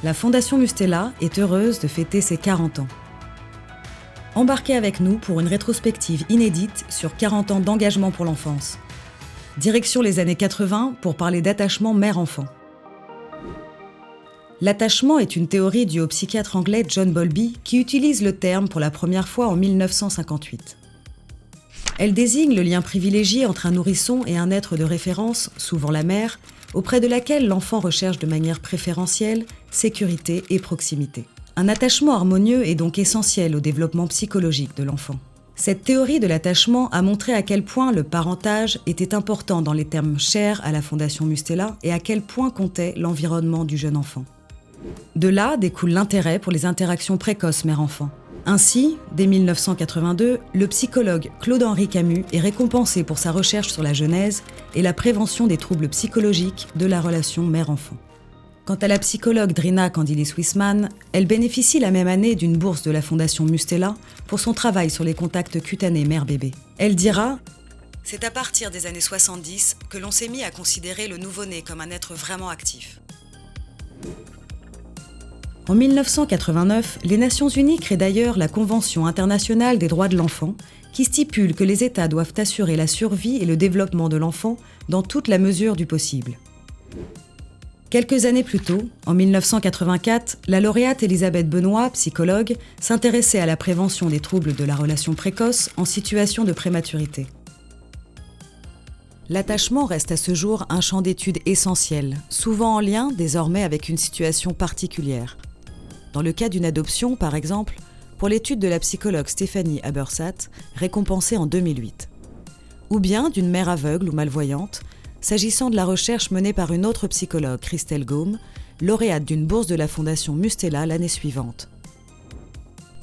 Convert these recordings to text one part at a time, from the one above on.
la Fondation Mustela est heureuse de fêter ses 40 ans. Embarquez avec nous pour une rétrospective inédite sur 40 ans d'engagement pour l'enfance. Direction les années 80 pour parler d'attachement mère-enfant. L'attachement est une théorie due au psychiatre anglais John Bowlby qui utilise le terme pour la première fois en 1958. Elle désigne le lien privilégié entre un nourrisson et un être de référence, souvent la mère, auprès de laquelle l'enfant recherche de manière préférentielle sécurité et proximité. Un attachement harmonieux est donc essentiel au développement psychologique de l'enfant. Cette théorie de l'attachement a montré à quel point le parentage était important dans les termes chers à la Fondation Mustela et à quel point comptait l'environnement du jeune enfant. De là découle l'intérêt pour les interactions précoces mère-enfant. Ainsi, dès 1982, le psychologue Claude-Henri Camus est récompensé pour sa recherche sur la genèse et la prévention des troubles psychologiques de la relation mère-enfant. Quant à la psychologue Drina Candilis-Wissmann, elle bénéficie la même année d'une bourse de la Fondation Mustela pour son travail sur les contacts cutanés mère-bébé. Elle dira « C'est à partir des années 70 que l'on s'est mis à considérer le nouveau-né comme un être vraiment actif. » En 1989, les Nations Unies créent d'ailleurs la Convention internationale des droits de l'enfant, qui stipule que les États doivent assurer la survie et le développement de l'enfant dans toute la mesure du possible. Quelques années plus tôt, en 1984, la lauréate Elisabeth Benoît, psychologue, s'intéressait à la prévention des troubles de la relation précoce en situation de prématurité. L'attachement reste à ce jour un champ d'études essentiel, souvent en lien désormais avec une situation particulière. Dans le cas d'une adoption, par exemple, pour l'étude de la psychologue Stéphanie Habersat, récompensée en 2008. Ou bien d'une mère aveugle ou malvoyante, s'agissant de la recherche menée par une autre psychologue, Christelle Gaume, lauréate d'une bourse de la Fondation Mustela l'année suivante.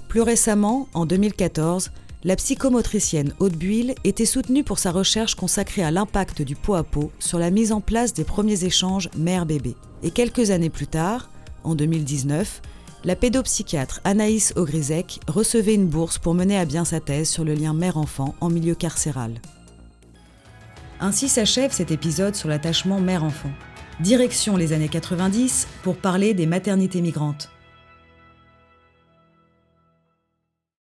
Plus récemment, en 2014, la psychomotricienne Aude Buil était soutenue pour sa recherche consacrée à l'impact du pot à pot sur la mise en place des premiers échanges mère-bébé. Et quelques années plus tard, en 2019, la pédopsychiatre Anaïs Ogrizek recevait une bourse pour mener à bien sa thèse sur le lien mère-enfant en milieu carcéral. Ainsi s'achève cet épisode sur l'attachement mère-enfant. Direction les années 90 pour parler des maternités migrantes.